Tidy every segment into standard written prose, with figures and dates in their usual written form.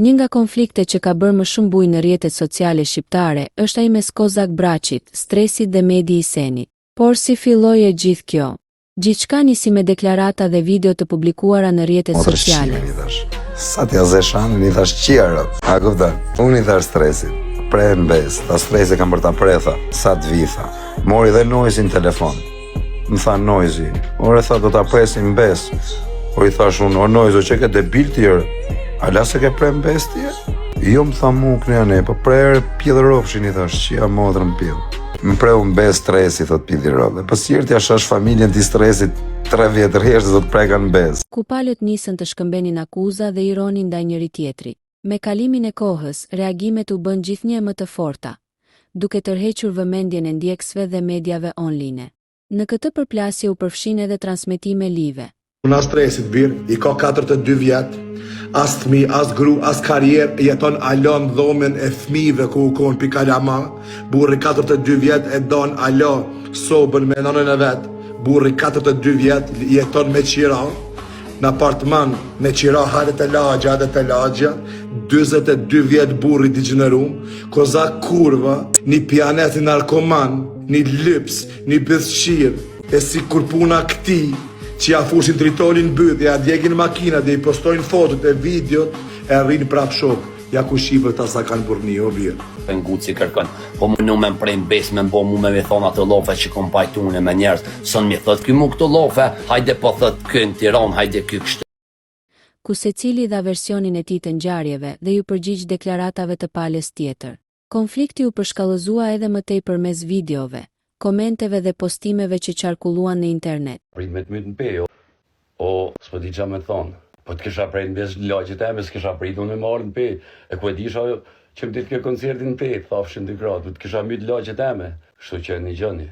Një nga konflikte që ka bërë më shumë bujë në rrjetet sociale shqiptare është ai mes Kozak Braçit, Stresit dhe Medi Isenit. Por si filloi e gjithë kjo? Gjithçka nisi me deklarata dhe video të publikuara në rrjetet sociale. Sa t'ja zeshan, një thash qierët. A kupton? Unë i thash Stresit. Pre mbes, ta Stresi kam për ta pretha. Sa t'vitha. Mori dhe Noizi në telefon. Më tha Noizi, ore tha do ta presim mbes. O i thash unë, o Noizi, që ke debil tjerë. Ala se ke pre mbes tjerë? Jo më tha mu kënja ne, po prerë pjedhë rofshin i thash, që ja modrën pjedhë. Më preu mbes Stresi, thot pjedhë rofë. Për sjerë t'ja shash familjen t'i Stresit 3 vjetër heshtë do t'prekan mbes. Kupalët nisën të shkëmbenin akuza dhe i ronin ndaj njëri tjetri. Me kalimin e kohës, reagimet u bën gjithnjë më të forta, duke tërhequr vëmendjen e ndjekësve dhe mediave online. Në këtë përplasje u përfshin edhe transmetime live. Unë Stresit birë, i ka 42 vjetë, as thmi, as gru, as karierë, jeton alon dhomen e thmive ku u konë pikalama, burri 42 vjetë e don alo sobën me nënën e vetë, burri 42 vjetë jeton me qira, në apartman me qira halet e lagja dhe të lagja, 22 vjetë burri digjenerum, Kozak kurva, një pianet narkoman, një lyps, një bëthshir, e si kur puna këti, që ja fushin tritolin bëth, ja djegin makina dhe i postojnë fotot e videot, e rrinë prap shok, ja ku shqipët ta sa kanë burni, o birë. Penguci kërkon, po më në me prej mbes me mbo mu me thona të lofe që kom pajtune me njerës, sën mi thët ky mu këto lofe, hajde po thët kën Tiran, hajde ky kështë. Ku secili dha versionin e tij të ngjarjeve dhe ju përgjigj deklaratave të palës tjetër. Konflikti u përshkallëzua edhe më tej përmes videove, komenteve dhe postimeve që qarkulluan në internet. Prit me të mytë në pejo, s'po di qa me thonë, po të kisha prej në bez lagjit e me s'kisha prit unë me marrë në pej, e ku e disha që më ditë kjo koncertin në pej, thafshin të gratë, po të kisha mytë lagjit e me, shtu që një gjëni.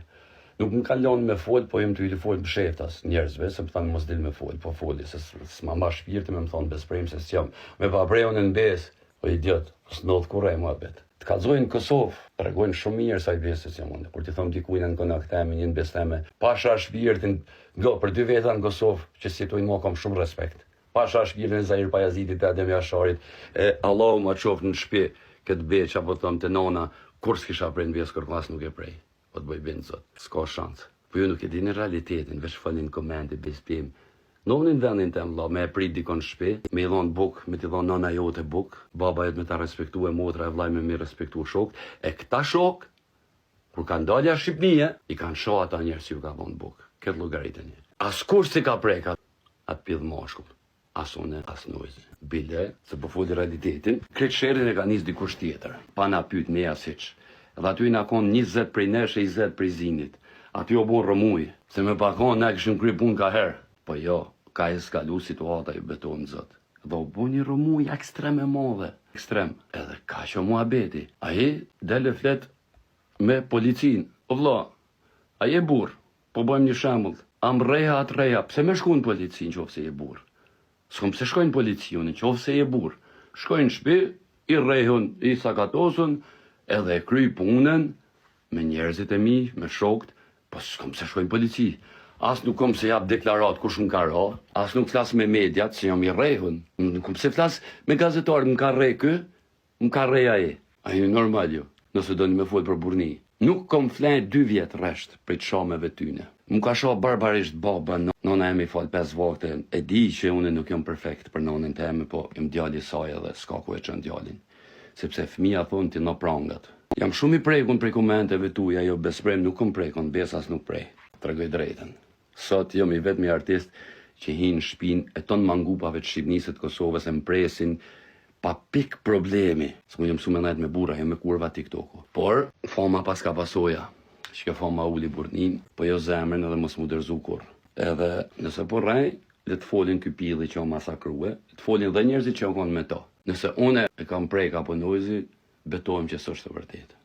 Nuk më kanë lonë me folë, po jem të ujtë folë më sheftas njerëzve, se më thanë mos dil me folë, po folë, se s'ma ma shpirti me më thonë besprejmë se s'jam. Me pa prej unë në bez, po idiot, s'nodhë kure mua bet. Të kallzojnë në Kosovë, tregojnë shumë mirë sa i besës jam unë. Kur ti thom dikujt në konak teme, një bes teme, pasha shpirtin, për 2 veta në Kosovë, që si jetojnë mua kam shumë respekt. Pasha shpirtin e Zahir Pajazitit, e Adem Jasharit, e Allahu ma qoftë në shtëpi, këtë beq apo thom të nona, kur s'kisha prej në besë kur klas nuk e prej. Po të bëj bindë zot, s'ka shans. Po ju nuk e dini realitetin, veç falin komente, bestim. Novnin vendin të mla, me e prit dikon shpi, me i dhon buk, me t'i dhon nana jote buk, baba jet me ta respektu e motra e vlaj me respektu shok, e këta shok, kur kanë dalja Shqipnije, i kanë shoh ata njerës ju ka dhon buk, këtë logaritën një. As kur si ka preka, atë pidh moshkull, as une, as Noizi. Bile, se po foli realitetin, kretë sherin e ka nis dikush tjetër, pa na pyt me asiq, edhe aty na kon 20 prej nesh e 20 prej zinit, aty o bon rëmuj, se me pakon na kishim kry pun ka herë. Po jo, ka eskalu situata i betojmë zot. Dhe u bu një rëmuj ekstrem e madhe. Ekstrem. Edhe ka që mua beti. A je dele flet me policin. O vla, a je bur? Po bëjmë një shembull. Am reja atë reja. Pse me shku në policin që ofse je bur? S'kom pse shkojnë policion që ofse je bur. Shkojnë shpi, i rejhun, i sakatosun, edhe e kry punën me njerëzit e mi, me shokt. Po s'kom pse shkojnë polici. As nuk kom se jap deklarat kush më ka ra, as nuk flas me mediat, se jam i rrehun. Nuk kom se flas me gazetar, më ka rre kë, më ka rre aje. Ajo normal jo, nëse do një me fol për burni. Nuk kom flen 2 vjet rresht për të shameve tyne. Më ka shoh barbarisht baba, nona e mi fal 5 vakte. E di që unë nuk jam perfekt për nonën teme, po jam djali i saj edhe s'ka ku e çon djalin. Sepse fëmia thonë ti no prangat. Jam shumë i prekun prej komenteve tuaja, jo besprem nuk kom prekun, besas nuk prej. Tregoj drejtën. Sot jam i vetmi artist që hinë shpin e ton mangupave të Shqipnisë të Kosovës e mpresin pa pik problemi. Së mu jam su me najt me burra, jam me kurva TikToku. Por, fama pas ka pasoja, që ka fama uli burnin, po jo zemrën edhe mos mu dërzu kur. Edhe nëse po rej, le të folin ky pilli që o masakrue, të folin dhe njerëzit që o konë me to. Nëse une e kam prej ka po Noizi, betojmë që së është të vërtet.